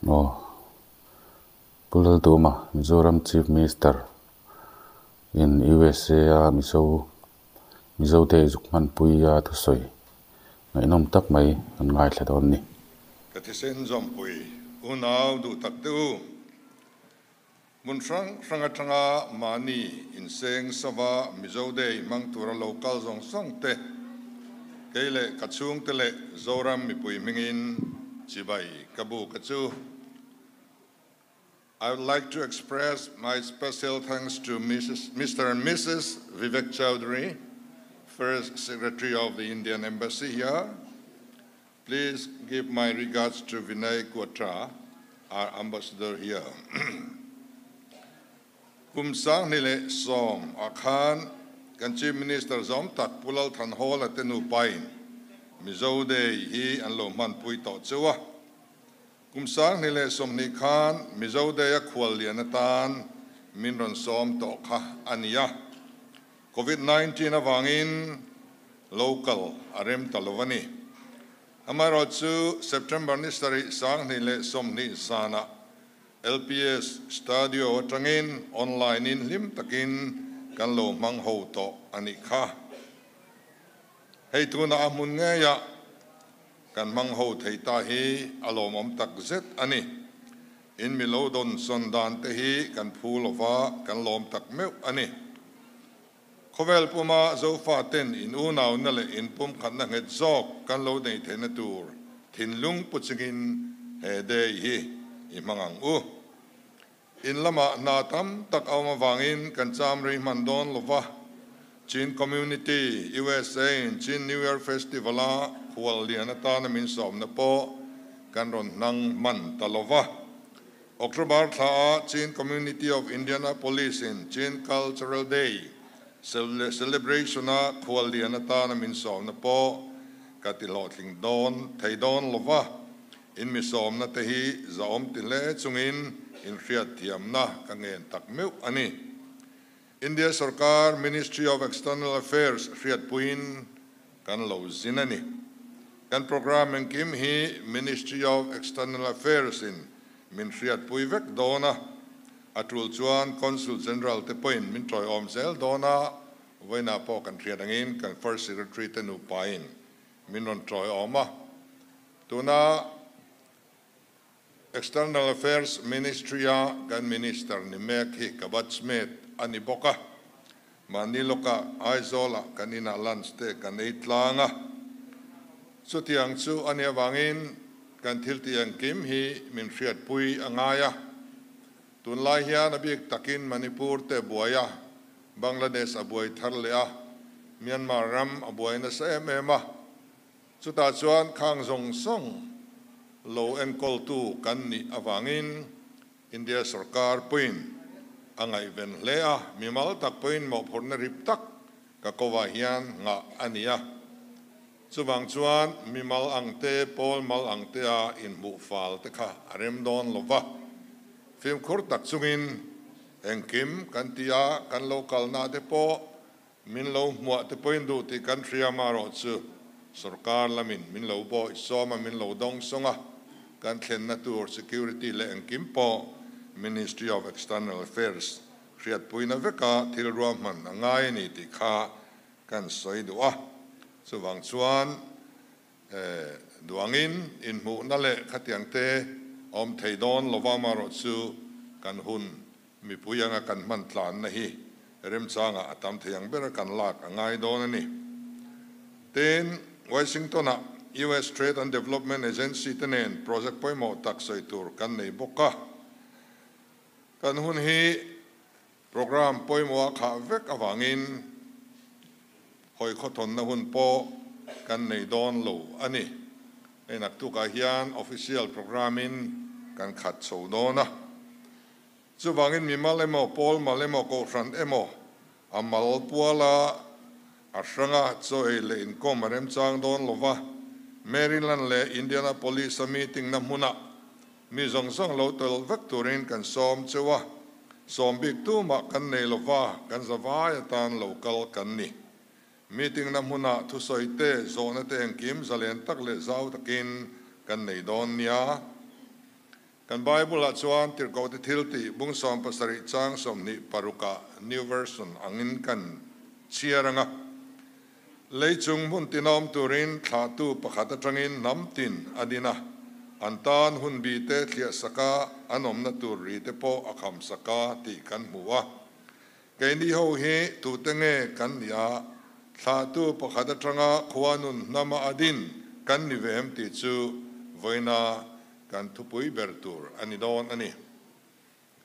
Oh, Pulal Tuma, Mizoram Chief Minister in USA, Mizo Te Zukman Puya to Soy. Nainom tak may ang ngay tladon ni. Katisen zompui unaw du taktu munfrang franga mani inseng sava mizode mang tura local zong song te keile kachung tele zoram mipui mingin chibai kabu kachu. I would like to express my special thanks to Mr. and Mrs. Vivek Chowdhury, First Secretary of the Indian Embassy here. Please give my regards to Vinay Quatra, our ambassador here. Kumsang nile som akhan kan Chief Minister zom tak pulal than hol atenu pain mizode hi an lo man pui to chuwa kumsang nile som ni khan mizode ya khwal lianatan minron som to kha ania COVID-19 awangin local arem talovani amaro chu September ni sari sang nile som ni sana LPS Stadio Trangin online in lim takin kan lo mang ho to ani kha hei tuna amun nge ya kan mang ho thei ta hi alom om tak zet ani in milodon sondan te hi kan phulova kan lom tak meu ani khovel puma zo fa ten in unaw nale in pum khan na nget zok kan lo nei thena tur thinlung puchingin he de hi imangang in lama natam tak awma wangin kan chamri mandon lova Chin community USA in Chin New Year festival a khwal lianata na min som na po kan ron nang man talova October tha Chin community of Indianapolis in Chin Cultural Day celebration a khwal lianata na min som na po katilotling don thei don lova in mi som na te hi zaom tile chungin in riat thiam na kangen tak meu ani India Sarkar Ministry of External Affairs riat puin kan lo zinani kan program en kim hi Ministry of External Affairs in min riat pui vek dona atul chuan Consul General te point min troi om zel dona waina po kan riat angin kan First Secretary te nu pain min non troi oma tuna External Affairs Ministry kan Minister ni Mekhi Kabatsmet ani boka Maniloka Aizola kanina lanste kan eitlanga sutiang chu ani awangin kan thiltiang kim hi min riat pui angaya tunlai hian abik takin Manipur te buaya Bangladesh abuai tharlea Myanmar ram abuai na sa emema chuta chuan khang zong song low and call to kan ni awangin India Sarkar puin angai ven lea mimal tak puin mo phorna rip tak ka kowa hian nga ania chuwang chuan mimal angte pol mal angte a in mu fal te kha arem don lova film khur tak chungin engkim kan tia kan local na te po min lo muwa te puin du ti kan thria maro chu Sarkar lamin min lo bo soma min lo dong songa kan thlen na tur security le engkim po Ministry of External Affairs riat puina veka thil ruam man angai ni ti kha kan soi duwa chuwang chuan duangin in mu na le khatiang te om theidon lowama ro chu kan hun mi puyanga kan man tlan na hi rem changa atam theyang ber kan lak angai don ani ten Washington US Trade and Development Agency tenen project poimo taksoi tur kan nei boka kan hun hi program poimo kha vek awangin hoi khoton na hun po kan nei don lo ani enak tu ka hian official programin kan khat so dona chuwangin mi malemo pol malemo ko ran emo amal puala asranga choi le in komarem chang don lova Maryland le Indianapolis meeting na muna mi zong zong lo tol vectorin kan som chewa som big tu ma kan nei lova kan zawai tan local kan ni meeting na muna thu soite zona te kim zalen tak le zau takin kan nei don nia kan Bible at chuan tir ko ti thil ti bung som pasari chang som ni paruka new version angin kan chiaranga leichung mun tinom turin thatu pakhat atangin namtin adina antan hun bi te thlia saka anom na tur ri te po akham saka ti kan muwa kaini ho he tu tenge kan ya thatu pakhat atanga khwanun nama adin kan ni vem ti chu voina kan thupui bertur ani don ani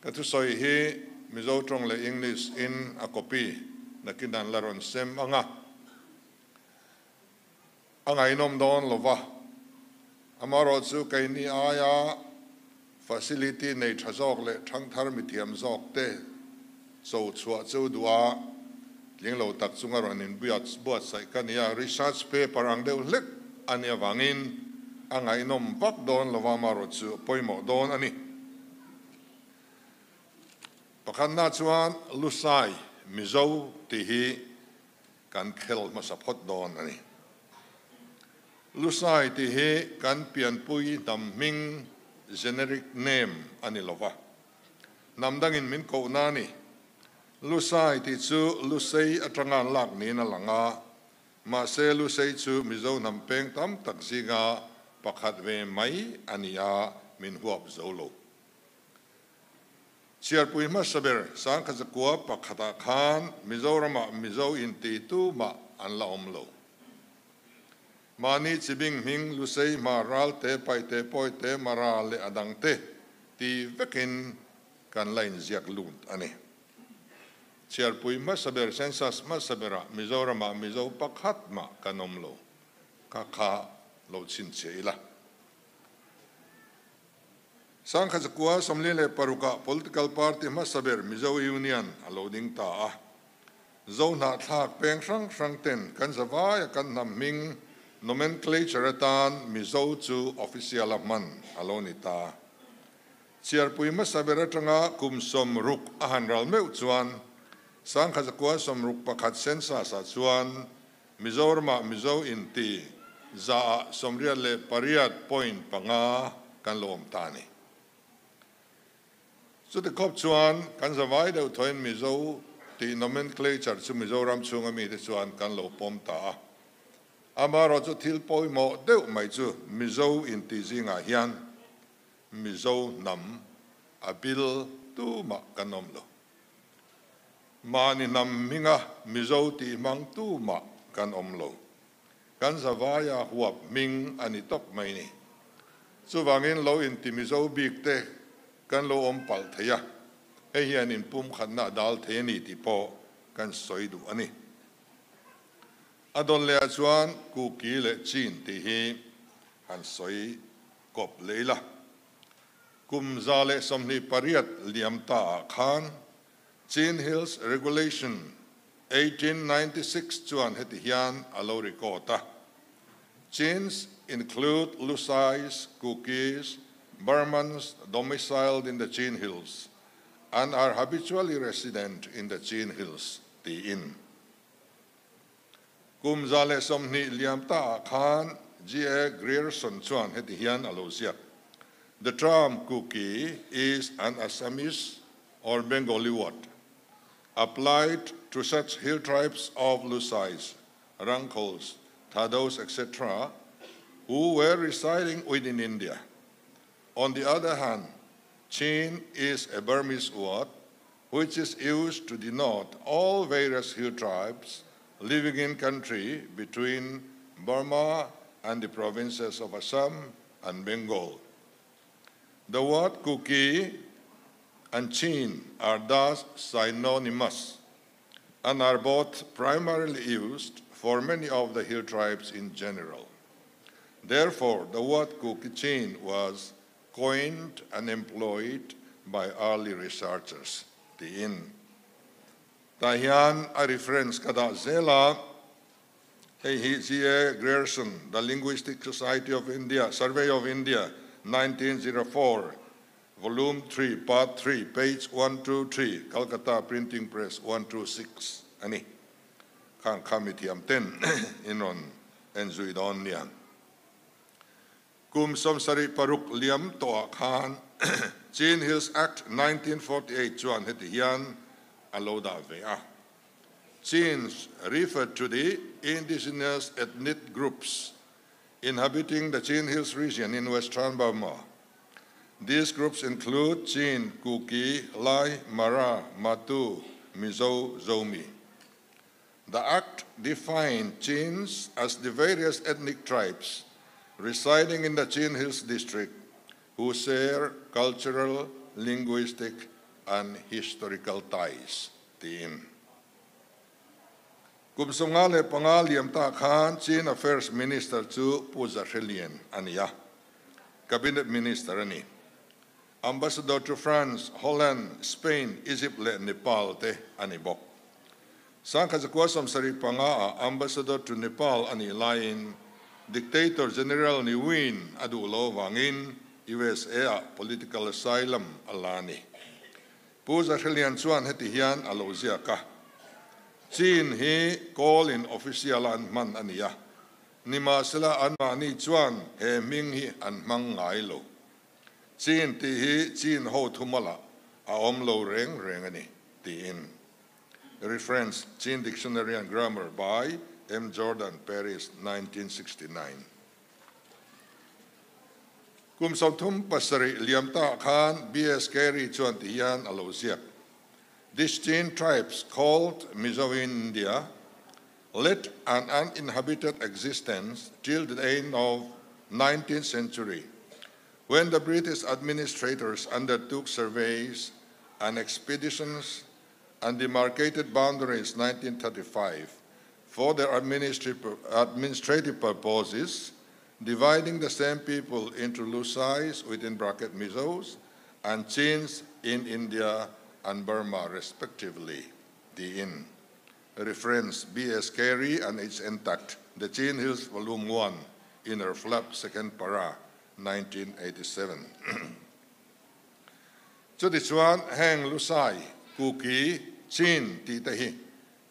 katu soi hi mizo trong le English in a copy nakinan laron sem anga inom don lova amaro chu kaini aya facility nei thazok le thang thar mithiam zok te so chua chu dua linglo tak chunga ron in buat sai kania research paper ang deuh lek ania wangin inom pak don lova maro chu poimo don ani pakhanna chuan lusai mizo ti hi kan khel masapot don ani lusai ti hi kan pian pui naming generic name ani lova namdangin min ko nani lusai ti chu lusei atrangan lak ni na langa ma se lusei chu mizo nampeng tam taksinga pakhat ve mai ania min huap zolo chiar pui ma saber sang khazakwa pakhata khan mizorama mizo inti tu ma an la omlo mani chibing ming lusei maral te pai te poi te maral le adang te ti vekin kan lain ziak lut ani chiar pui ma saber census ma sabera mizorama mizo pakhat ma kanomlo kha lo chin cheila sang khazakwa somlile paruka political party ma saber mizo union allowing ta zo na thak peng sang ten kan zawaya kan naming nomenclature tan mizo chu official man alonita chiar pui ma saber atanga kum som ruk ahanral meu chuan sang khazakwa som ruk pakhat sensa sa chuan mizorma mizo inti za somriat le pariat point panga kan lom tani so the cop chuan kan zawai deuh thoin mizo ti nomenclature chu mizoram chunga mi te chuan kan lo pom ta amaro chu thil poi mo deuh mai chu mizo inti zinga hian mizo nam abil tu ma kanom lo mani nam minga mizo ti mang tu ma kan omlo kan zawaya huap ming ani tok mai ni chu wangin lo inti mizo bik te kan lo om pal theya he hian in pum khanna dal the ni ti po kan soidu ani adon le chuan ku ki le chin ti hi han soi kop leila kum zale somni pariat liam ta khan Chin Hills Regulation 1896 chuan heti hian alo rikota Chins include Lusais, Kukis, Burmans domiciled in the Chin Hills and are habitually resident in the Chin Hills, the inn. Kumzale somni liamta Khan G.A. Grierson chuan heti hian alosia. The term Kuki is an Assamese or Bengali word applied to such hill tribes of Lusais, Rangkhols, Thados, etc., who were residing within India. On the other hand, Chin is a Burmese word which is used to denote all various hill tribes living in country between Burma and the provinces of Assam and Bengal. The word Kuki and Chin are thus synonymous and are both primarily used for many of the hill tribes in general. Therefore, the word Kuki-Chin was coined and employed by early researchers. The in Tahian a reference kada zela G.A. Grierson, The Linguistic Society of India, Survey of India, 1904, Volume 3, Part 3, page 123, Calcutta Printing Press, 126. Ani kan kamitiam ten inon enzuidon nian. kum som sari paruk liam to khan Chin Hills Act 1948 chuan heti hian aloda vea. Chins referred to the indigenous ethnic groups inhabiting the Chin Hills region in Western Burma. These groups include Chin, Kuki, Lai, Mara, Matu, Mizo, Zomi. The Act defined Chins as the various ethnic tribes residing in the Chin Hills district who share cultural, linguistic, and historical ties. Kumsungale pangaliam ta khan Chin Affairs Minister chu Puja Shelian aniya. Cabinet Minister ani. Ambassador to France, Holland, Spain, Egypt le Nepal te anibok. Sangka jakwasam sari panga Ambassador to Nepal ani lain Dictator General ni Win adulo wangin USA political asylum alani. Puja Shelian chuan heti hian alozia ka. Chin hi call in official an man aniya. Nima sila an mani chuan he ming hi an mang ngai lo. Chin ti hi Chin ho thumala a om lo reng reng ani ti in. Reference Chin Dictionary and Grammar by M. Jordan, Paris, 1969. Kum sautum pasari liamta khan B.S. Carey chuan ti hian alosiak. These Chin tribes called Mizo in India led an uninhabited existence till the end of 19th century, when the British administrators undertook surveys and expeditions and demarcated boundaries 1935 for their administrative purposes, dividing the same people into Lusais within bracket Mizos and Chins in India and Burma respectively. The in. Reference B.S. Carey and H. Intact, The Chin Hills Volume 1, Inner Flap, 2nd Para, 1987. So this one, Hang Lusai, Kuki, Chin, Titahi,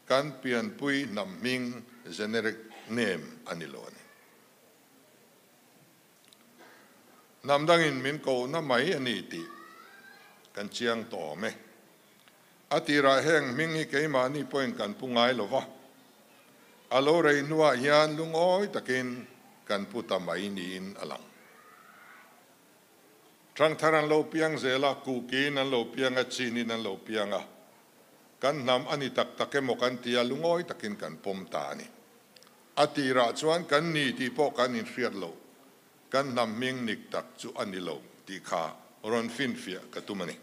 Kan Pian Pui Nam Ming, generic name, Aniloni. Namdangin min ko na mai aniti, kan chiang to me. Atira heng mingi kay mani poin kan pungay lova. Alo rey nuwa yan lungoy takin kan puta mainin alang. Trang taran lo piang zela kuki nan lo piang at sini nan lo piang a. Kan nam anitak take mo kan tia lungoy takin kan pomtani. Atira chuan kan niti po kan infriad lo. Kan nam ming niktak chu anilo ti ka ron finfia katumani.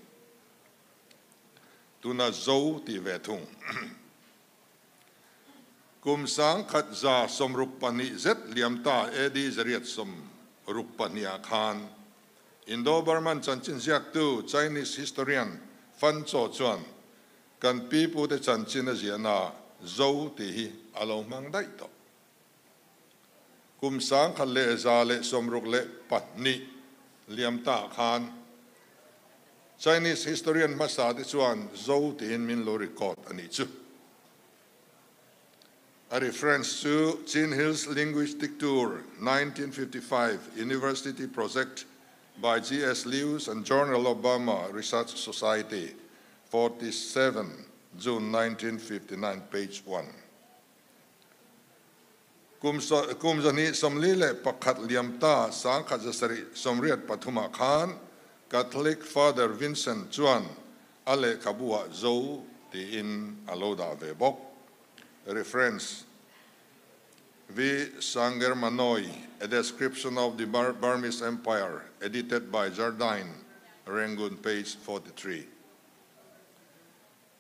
Tuna zo ti vetung. Kum sang khat za som rukpani zet liamta edi zariat som rukpani akhan. Indo-Burman chanchin ziak tu Chinese historian Fan Cho Chuan kan pipu te chanchin a ziana zo ti hi alo mang dai to. Kum sang khat le za le som ruk le patni liamta akhan. Chinese historian Masadi Chuan Zhou Tin Min Lo record anichu. A reference to Chin Hills Linguistic Tour 1955 University Project by G.S. Lewis and Journal of Burma Research Society, 47 June 1959, page 1. Kumzani somlile pakat liamta sangkat jasari somriat Patuma Khan Catholic Father Vincent Chuan Ale Kabua Zhou Ti in Aloda Vebok. Reference V. Sanger Manoi, A Description of the Burmese Empire, edited by Jardine, Rangoon, page 43.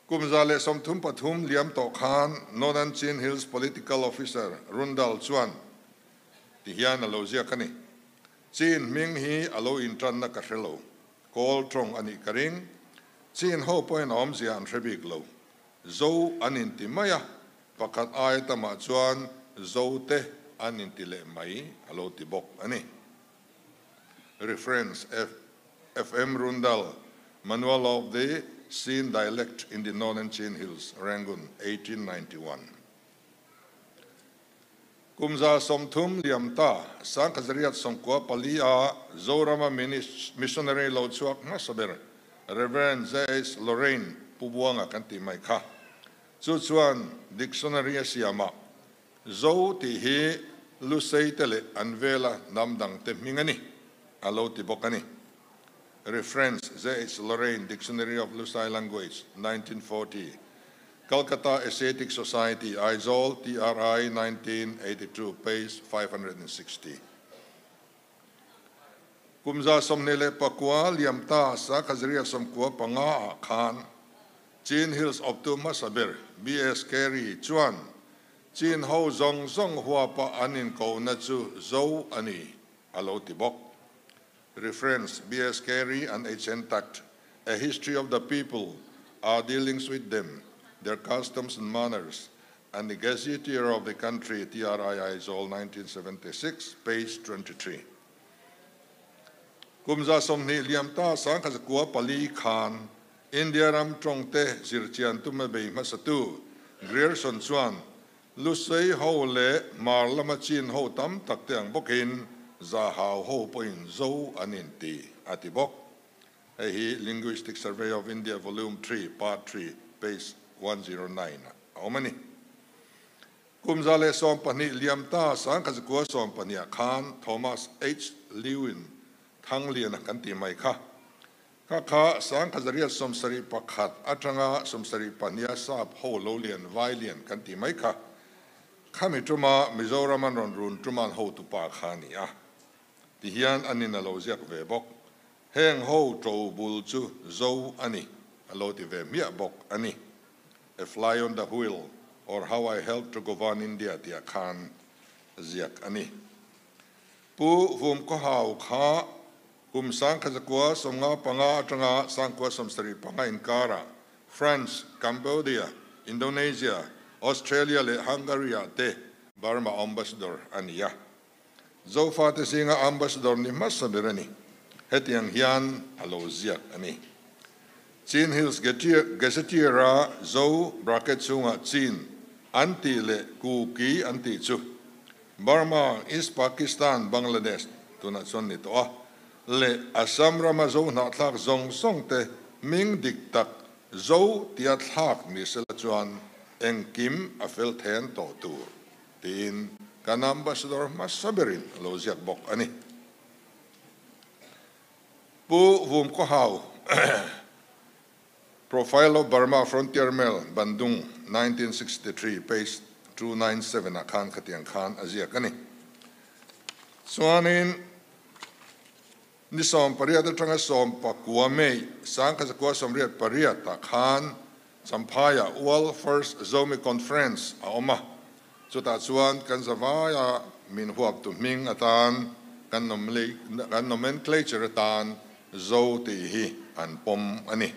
Kumzale Somtum Patum Liam Tok Khan, Northern Chin Hills political officer, Rundal Chuan, Tihian Alozia Kani. Chin Ming Hi Alo Intran na Kashelo. Call trong ani karing, Chin ho poin om zian trebig lo. Zo aninti maya, pakat ay tama chuan, zo te aninti le mai, alo tibok ani. Reference F.M. Rundal, Manual of the Chin Dialect in the Northern Chin Hills, Rangoon, 1891. kumza somthum liamta sang kazariat somkwa palia zorama missionary lo chuak masaber Reverend J.S. Lorraine pubuanga kanti maikha chuan dictionary asiama zo ti hi lusei tele anvela namdang te mingani alo ti bokani reference J.S. Lorraine Dictionary of Lusai Language 1940 Calcutta Ascetic Society Aizol TRI 1982 page 560 kumza somnele pakwa liamta sa khazriya somkwa panga khan Chin Hills of Masaber B.S. Carey chuan Chin ho zong zong hua pa anin ko na chu zo ani alo tibok reference B.S. Carey and H.N. Tact A History of the People, Our Dealings with Them, Their Customs and Manners, and the Gazetteer of the Country TRI Aizol 1976 page 23 kumza somni liamta sang khazkua pali khan India ram trongte zirchian tumabei masatu Grierson chuan lusei ho le marlama chin ho tam takte ang bokin za hau ho poin zo aninti atibok hi Linguistic Survey of India volume 3 part 3 page 109 omani kumza le som pani liamta sang khazkua som pania khan Thomas H. Lewin thanglia na kanti mai kha kha sang khazaria somsari pakhat atanga somsari pania sap ho lolian vailian kanti mai kha khami tuma Mizoram ron run tuman ho tu pa khani a ti hian anin alo ziak ve bok heng ho to bul chu zo ani alo ti ve mia bok ani a fly on the wheel or how I helped to govern India ti khan ziak ani pu vum ko hau kha kum sang khazakwa somnga panga atanga sangkwa somsari panga inkara France Cambodia Indonesia Australia le Hungary te Burma ambassador ania zo fa te singa ambassador ni masabirani hetiang hian alo ziak ani Chin Hills Gazetteer zo bracket sunga Chin anti le kuki anti chu Burma East Pakistan Bangladesh tuna chon ni to le Assam ramazo na thak zong song te ming dik tak zo tia thak ni sela chuan eng kim afel then to tur tin kan ambassador masaberin lo ziak bok ani pu vum ko hau Profile of Burma Frontier Mail Bandung 1963 page 297 akhan khatiang khan aziak ani chuanin ni som pariat atanga som pakua mei sang khazakwa somriat pariat ta khan Sampaya World First Zomi Conference aoma chuta chuan kan zawaya min huap tu ming atan kan nomenclature atan zo ti hi an pom ani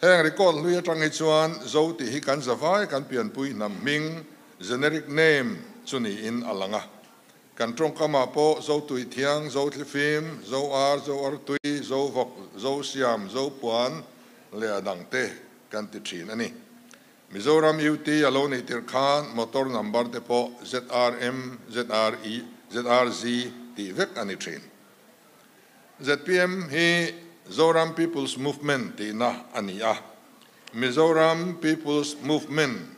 heng record lui atang hi chuan zo ti hi kan zawai kan pian pui nam ming generic name chuni in alanga kan trong kama po zo tui thiang zo thlifim zo ar tui zo vok zo siam zo puan le adang te kan ti thin ani Mizoram UT alone tir khan motor number te po ZRM ZRE ZRZ ti vek ani thin ZPM hi Zoram People's Movement ti na ani a Mizoram People's Movement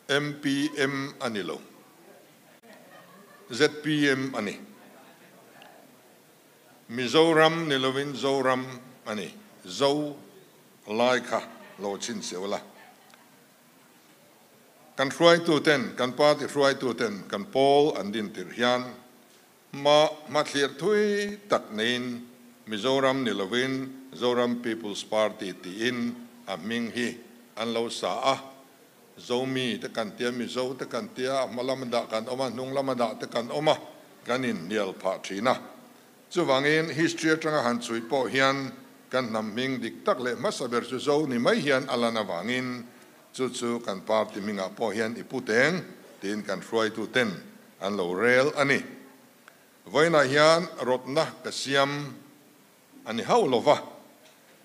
MPM anilo ZPM ani Mizoram nilovin Zoram ani zo laika lo chin sewala kan hruai tu ten kan party hruai tu ten kan Paul andin tir hian ma thlir thui tak nein Mizoram nilovin Zoram People's Party ti in aming hi an lo sa a zomi te kan tia mizo te kan tia malamada kan oma nung lamada te kan oma kanin nial pha thina chuwangin history atanga han chui po hian kan naming dik tak le masaber chu zo ni mai hian alana wangin chu kan party minga po hian iputeng tin kan hruai tu ten an lo rel ani voina hian rotna kasiam ani haulova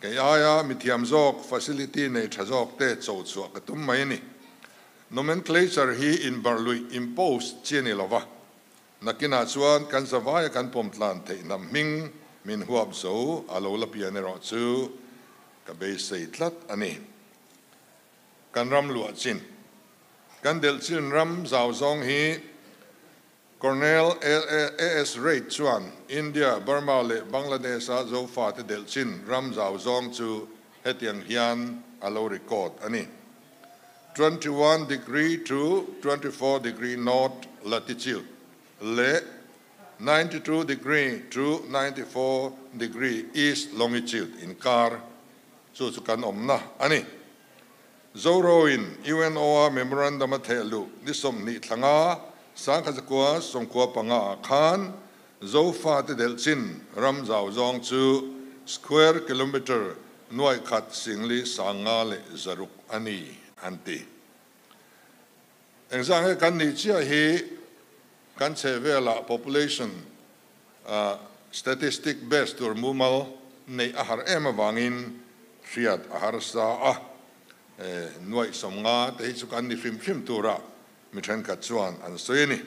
kaya mithiam zok facility nei thazok te chau chu ka tum mai ni nomenclature hi in barlui impose chiani lova nakina chuan kan zawai kan pomtlan thei nam ming min huap zo alo la pian ro chu ka be sei tlat ani kan ram lu chin kan del chin ram zaw zong hi Cornell AS rate chuan India Burma le Bangladesh a zo fa te del chin ram zaw zong chu hetiang hian alo record ani 21 degree to 24 degree north latitude le 92 degree to 94 degree east longitude in kar chu kan omna ani zoro in UNO memorandum athelu nisom ni thanga sang khazakwa songkwa panga khan zofa te delchin ram zaw zong chu square kilometer noi khat singli sanga le zaruk ani anti engzang kan ni chia hi kan chevela population statistic based or mumal nei ahar ema wangin riat ahar sa noi somnga te chu kan ni fim tura mi than ka chuan an soini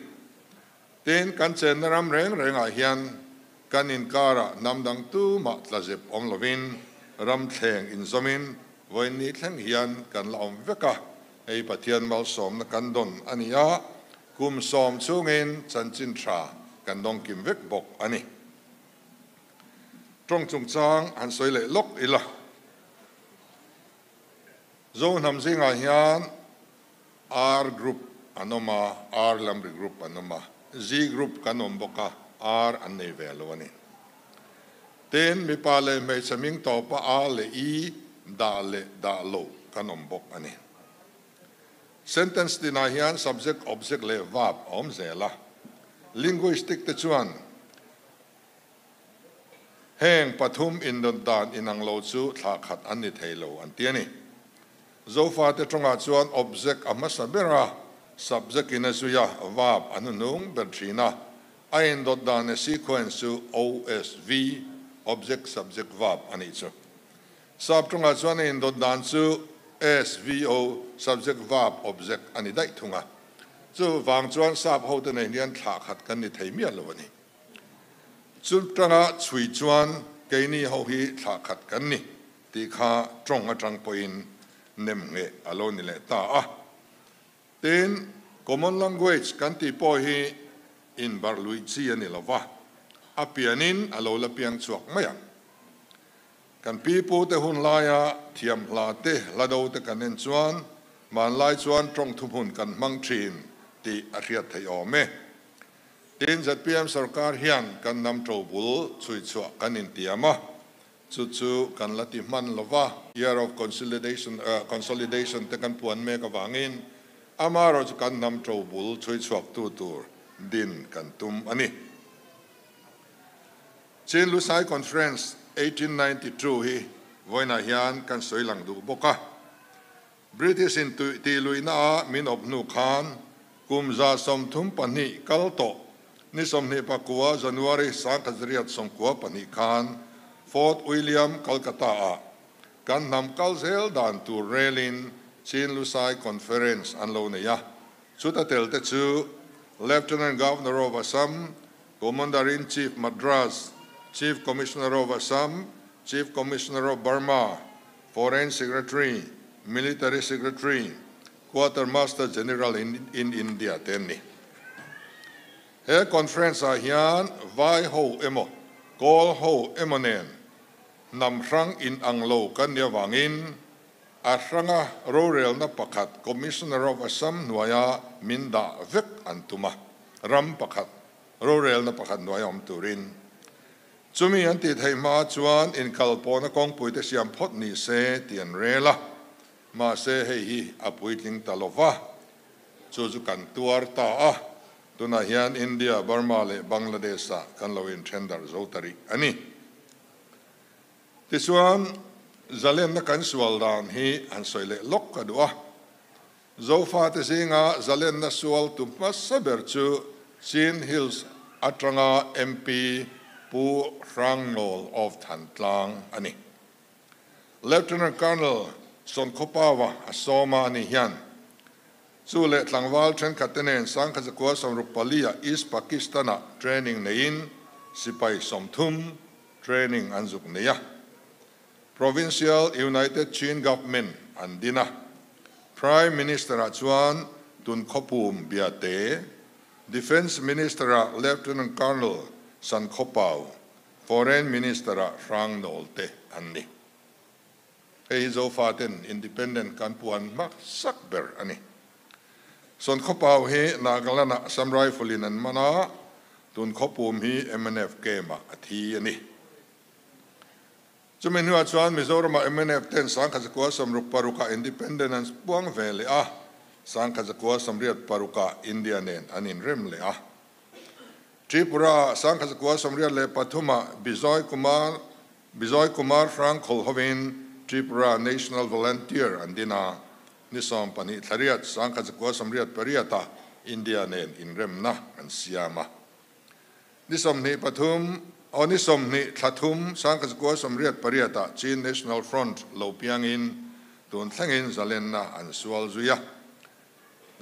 ten kan chen ram reng a hian kan in kara namdang tu ma tlazep om lovin ram thleng in zomin voini thleng hian kan la om veka ei pathian mal som na kan don ania kum som chungin chanchin tha kan dong kim vek bok ani trong chung chang an soile lok ila zo nam zinga hian R group anoma R lamri group anoma Z group kanom boka R anei velwani ten mi pale me chaming to pa a le I da lo kanom bok ani sentence dina hian subject object le verb om zela linguistic te chuan heng pathum in don dan inang lo chu thla khat ani theilo an tiani zofa te tonga chuan object amasabera subject in asuya verb anunung bertrina ain dot dan sequence to OSV object subject verb ani chu sab tonga chuan in dot dan chu SVO subject verb object ani dai thunga chu wang chuan sab ho te nei lian thla khat kan ni theimia lo ani chu tanga chui chuan ke ni ho hi thla khat kan ni ti kha tong atang poin nem nge alo ni le ta a ten common language kan ti po hi in barlui chi ani lova apianin alo la piang chuak maya kan pipu te hun laya thiam hla te lado te kanen chuan man lai chuan tong thumun kan mang thin ti a riat thei ome tin ZPM sarkar hian kan nam tro bul chui chuak kan in tiama chu kan lati man lova year of consolidation te kan puan me ka wangin amaro chu kan nam tro bul chui chuak tu tur din kan tum ani Chin Lusai Conference 1892 hi voina hian kan soilang du boka British in ti luina min of nu khan kumza som thum pani kalto ni som ne pakua January sang khazriat som kwa pani khan Fort William Calcutta a kan nam kalzel dan tu relin Chin Lusai Conference an lo ne ya chuta tel te chu Lieutenant Governor of Assam Commander-in-Chief Madras Chief Commissioner of Assam, Chief Commissioner of Burma, Foreign Secretary, Military Secretary, Quartermaster General in India tenni. He conference a hian vai ho emo, call ho emonen, nam rang in anglo kanya wangin, asranga rorel na pakat Commissioner of Assam nuaya minda vek antuma, ram pakat rorel na pakat nuaya turin. Chumi anti thai ma chuan in kalpona kong puite siam phot ni se tian rela ma se hei hi apuiting talova chu kan tuar ta a tuna hian India Burma le Bangladesh kan lo in tender zotari ani tisuan zalen na kan sual dan hi an soile lok kadua zofa te singa zalen na sual tu masaber chu Chin Hills atranga MP Pu Rangnol of Thantlang ani Lieutenant Colonel Sonkopawa Asoma ani hian สู้เละหลังวาลเทรนขัดเนนสังขจักรสมรุปปลียอิสปากีสถานเทรนนิ่งในอินสิไปสมทุมเทรนนิ่งอันจุกเนีย Provincial United Chin Government อันดินะ Prime Minister จวนตุนขปูมเบียเต Defense Minister Lieutenant Colonel สันขปาว Foreign Minister ฟรังโนลเตอันนี้เฮ้ยโจฟาเตน Independent กันปวนมักสักเบอร์อันนี้ส่วนขปาวเฮนากลนะซัมไรฟลินันมานะตุนขปูมฮี MNF เกมาอทีอันนี้จุดนี้ว่าชวนมิโซรามา MNF เต้นสังกัดกัวสมรุปปารุกา Independence ปวงเวลีอ่ะสังกัดกัวสมเรียดปารุกาอินเดียเนนอันนี้เริ่มเลยอ่ะทริปุระสังกัดกัวสมเรียดเลปัทุมาบิจอยกุมารฟรังโคลฮวินทริปุระ National Volunteer อันดีนานิสอมปนิทารียดสังกัดกัวสมเรียดปริยตาอินเดียเนนอินเริ่มนะอันเสียมานิสอมนี้ปทุมอันนี้สมนิทัทุมสังกัดกัวสมเรียดปริยตาจีน National Front โลเปียงอินตุนทั้งอินจะเล่นนะอันสวลจุยะ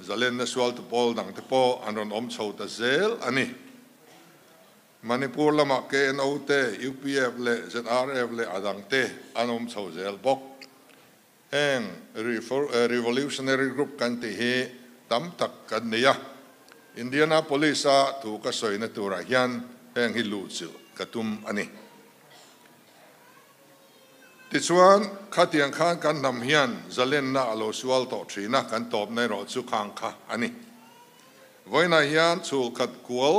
จะเล่นนะสวลตุโพลดังตุโพอันรอนอมโชตะเซลอันนี้มณิปุรละมักเกนเอาเต UPF เล ZRF เลอดังเตอันอมโชเซลบกแห่ง Revolutionary Group กันที่เฮตั้มตักกันเนี่ยอินเดียนาโพลิสถูกกระสอยในตัวรายันแห่งฮิลูซิลกระตุ้มอันนี้ติดส่วนขัดยังข้างกันนำเฮียนจะเล่นน่าโลสวลต่อทีนะกันตอบในรถสุขังค่ะอันนี้ไว้ในเฮียนสูขัดกวล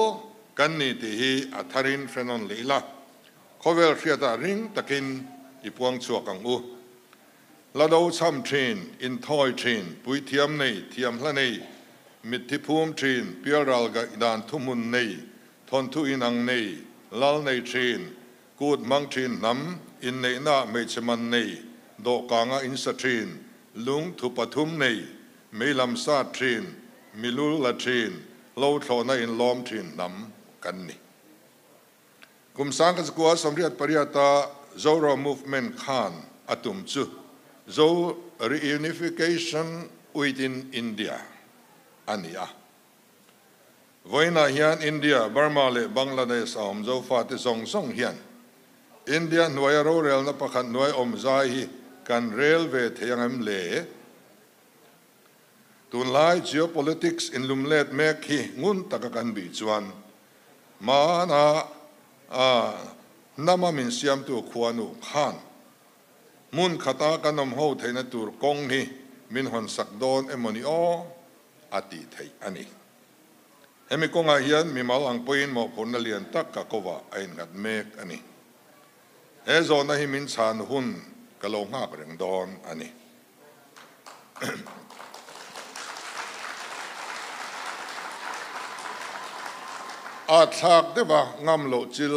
กันนี่ที่ฮีอัธรินเฟนอนลีละเขาเวลเฟียตาริงตะกินอีพวงชัวกังอูละดูซ้ำทีนอินทอยทีนปุยเทียมในเทียมละในมิติภูมิทีนเปียรัลกดานทุมุนในทนทุอินังในลลในทีนกูดมังทีนน้ำอินในน่าไม่ชมันในดอกกางอินสทีนลุงทุปทุมในไม่ลำซาทีนมิลุลทีนโลทโนอินล้อมทีนน้ำกันนี่กุมสังกัดกัวสมเรียดปริยตาโจโรมูฟเมนต์ขานอตุมจูโจ reunification within India อันนี้อ่ะวันนั้นเฮียนอินเดียบาร์มาเลบังลาเทศอมโจฟาติซงส่งเฮียนอินเดียหน่วยโรเรลนับขันหน่วยอมใจกันเรลเวทยังเอ็มเล่ตุนไล่ geopolitics อินลุมเลดเมคีงุนตะกันบีจวนมานะน้ำมันเสียมตัวขวานุขานมุนขัตากันนมหูเทนตัวกงฮีมินหอนสักโดนเอมอนิโออาทิตย์อันนี้เฮมิกงอาเฮียนมีมาลังปุยนมอผลเลียนตักกะกว่าไอ้งัดเมกอันนี้เฮโซนะฮิมินชานหุนกะโลงหักเริงดอนอันนี้อาทักเดบะงามโลจิล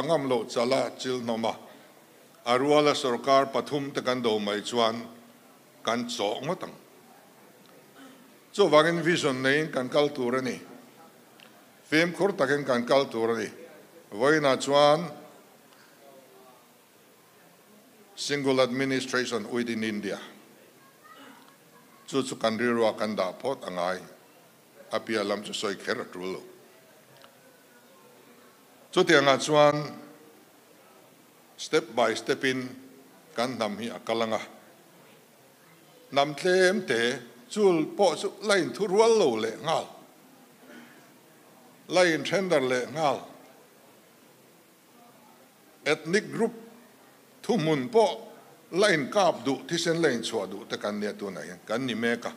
งามโลจลาจิลนมาอารัวละสรการปฐุมตะกันโดไม่จวนกันโจงมาตั้งโจวากินวิชั่นในกันกัลตูรนี่ฟิล์มคุรตะกันกัลตูรนี่ไว้นาจวน single administration within India จุดกันเรียกว่ากันดาพอดอ่างไงอภิอาลัมจะสวยแค่ระดับจุดที่งานชวน step by step in กันนำให้อักลังนำเทมเตะจูลโปสุไล่ทุรัวโลเละงาไล่เทรนเดอร์เละงา ethnic group ทุมุนโปไล่กาบดุที่เส้นไล่ชัวดุแต่กันเนี่ยตัวไหนกันนี่เมกะ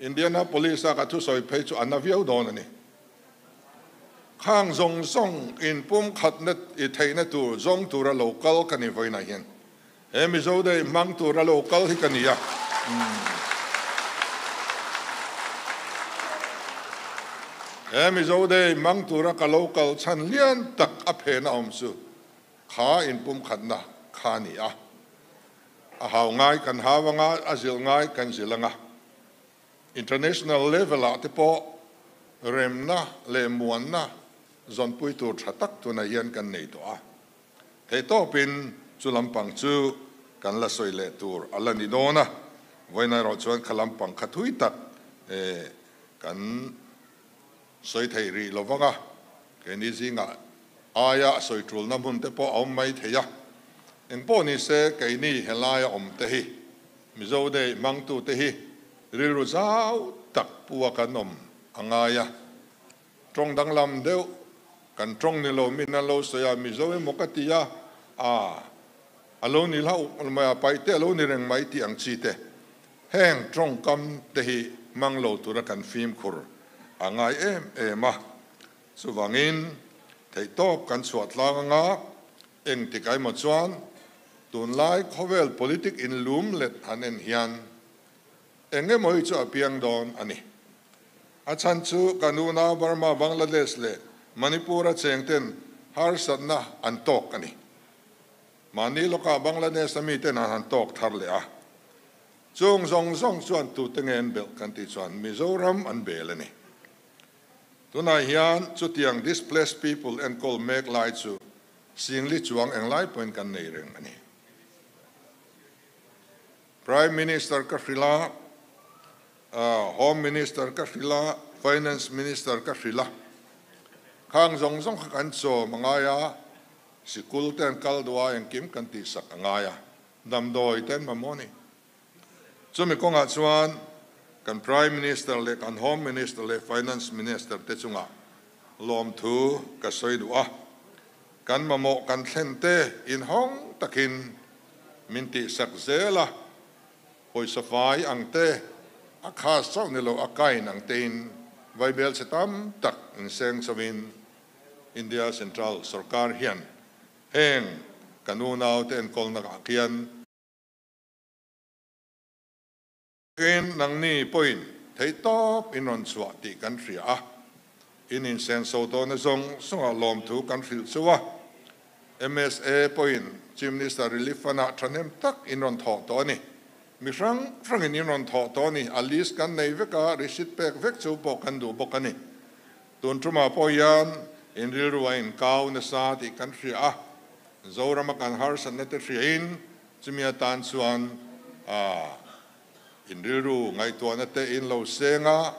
อินเดียนาโพลิสก็ทุสอยเพจอันนาวิวโดนนี่ข้างทรงส่งอินปุ่มขัดเน็ตอิไทยเนตัวทรงตัวเราโลกอลกันนี่ไว้ไหนเห็นเอ็มโซได้มังตัวเราโลกอลที่กันนี่อ่ะเอ็มโซได้มังตัวเราโลกอลฉันเลี้ยนตักอเพนอมสุข้าอินปุ่มขัดนะข้านี่อ่ะหาวง่ายกันหาวง่ายอาศิลง่ายกันศิลง่ะ international level อ่ะที่พอเริ่มนะเลมวนนะจนปุยตัวชัดตักตัวนายันกันในตัวเฮโตเป็นจุลำปังจูกันละสวยเลตัวอัลลันดิโดนะ voi na ro chuan khalampang khathui tak kan soi thei ri lovanga ke ni zinga aya soi trul na mun te po om mai theya eng po ni se ke ni helaya om te hi mizo de mang tu te hi ri ru zau tak puwa kanom angaya trong dang lam deu kan trong ni lo min na lo soya mizo e mokatia alo ni lau ma pai te alo ni reng mai ti ang chi te heng trong kam te hi mang lo tu ra kan phim khur angai ma suwangin thei top kan suat la nga eng ti kai mo chuan tun lai khovel politic in lum let hanen hian enge moi chu apiang don ani achan chu kanuna Burma Bangladesh le Manipura chengten har satna antok ani mani loka Bangladesh ami ten antok thar le a chung zong chuan tu tengen bel kan ti chuan Mizoram an bel ani tunai hian chu tiang displaced people and call make lai chu singli chuang eng lai point kan nei reng ani Prime Minister Kafrila Home Minister Kafrila Finance Minister Kafrila khang zong kan so mangaya sikul ten kaldwa eng kim kan ti sak angaya damdoi ten mamoni chumi konga chuan kan Prime Minister le kan Home Minister le Finance Minister te chunga lom thu ka soidua kan mamo kan thente in hong takin minti sak zela poi safai angte akha saw nilo akain angtein vaibel setam tak in seng sawin India Central Sarkar hian heng kanunau ten kolna akian ken nang ni point thei top in on swati country in sen so to na zong songa lom thu country suwa MSA point Chief Minister relief ana tranem tak in on tho to ni mi frang in on tho to ni at least kan nei veka receipt pek vek chu po kan du bokani tun truma po yan in rilwain kau na sa ti country zora makan har san na te in chimia tan chuan in riru ngai to na te in lo senga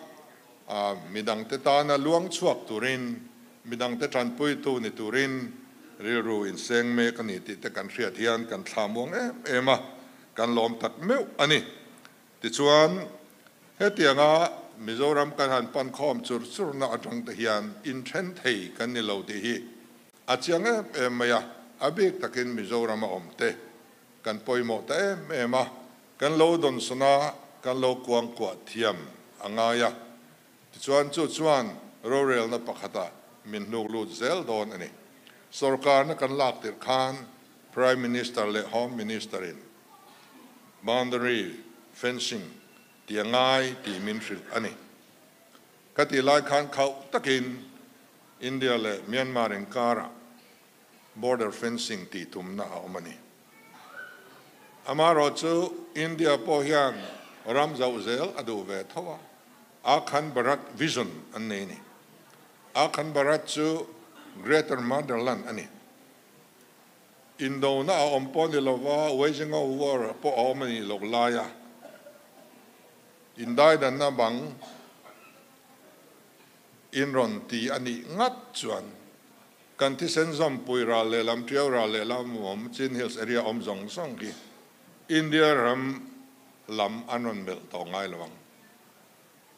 midang te ta na luang chuak turin midang te tran pui tu ni turin riru in seng me kan ni ti te kan hriat hian kan thlamong ema kan lom tak meu ani ti chuan hetianga Mizoram kan han pan khom chur na atang te hian in then thei kan ni lo ti hi achiang maya abik takin Mizoram om te kan poimo te ema kan lo don sona kan lo kuang kwa thiam angaya ti chuan rural na pakhata min nuk lu zel don ani sarkar na kan lak tir khan Prime Minister le Home Minister in boundary fencing tiangai ti minfil ani kati lai khan khau takin India le Myanmar in kara border fencing ti tumna omani amaro chu India po hian ram zau zel adu ve thawa akhan barat vision anne ni akhan barat chu greater motherland ani indo na omponi lova waging a war po omani loglaya indai dan na bang inron ti ani ngat chuan kan ti senzom puira le lam tiora le lam om chin hills area om zong song ki India ram lam anon bel to ngai lawang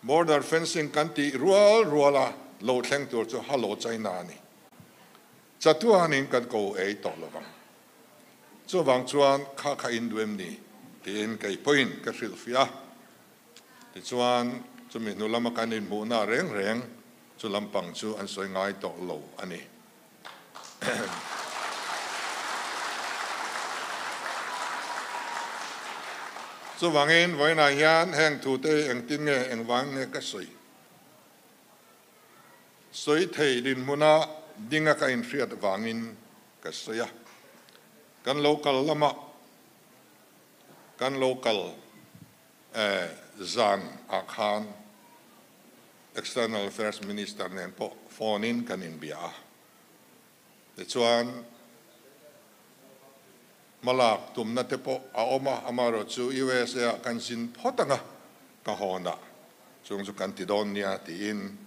border fencing kan ti ruala lo thleng tur chu halo China ni chatu hanin kan ko ei to lawang chu wang chuan kha in duem ni tin kai point ka hril fia ti chuan chumi nu lama kan in mu na reng chu lampang chu an soi ngai to lo ani chu wangin voina hian heng thu te eng tin nge eng wang nge ka soi thei din muna dinga ka in hriat wangin ka soya kan local lama kan local zan akhan external affairs minister nen po phone in kan in bia the chuan malak tum na te po a oma amaro chu USA kan sin photanga ka hona chung chu kan ti don nia ti in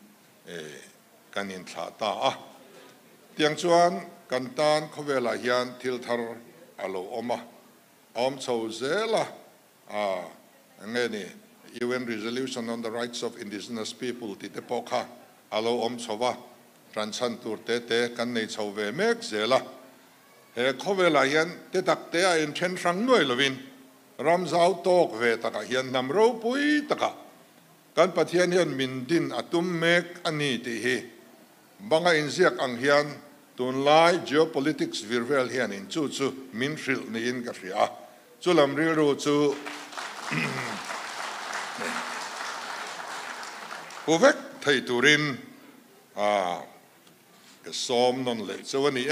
kan in thla ta a tiang chuan kan tan khowela hian thil thar alo oma om chho zela nge ni UN resolution on the rights of indigenous people ti te po kha alo om chowa transan tur te kan nei chho ve mek zela he khowela hian te tak te a in then sang noi lovin ram zau tok ve taka hian nam ro pui taka kan pathian hian min din atum mek ani ti hi banga in ziak ang hian tun lai geopolitics virvel hian in chu min hril ni in ka ria chu lam ril ru chu uvek thei turin ke som non le chawani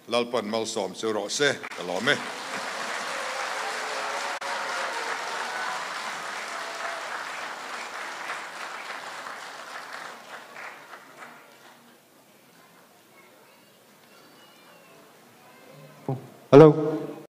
lalpan mal som chu ro se kalome Hello.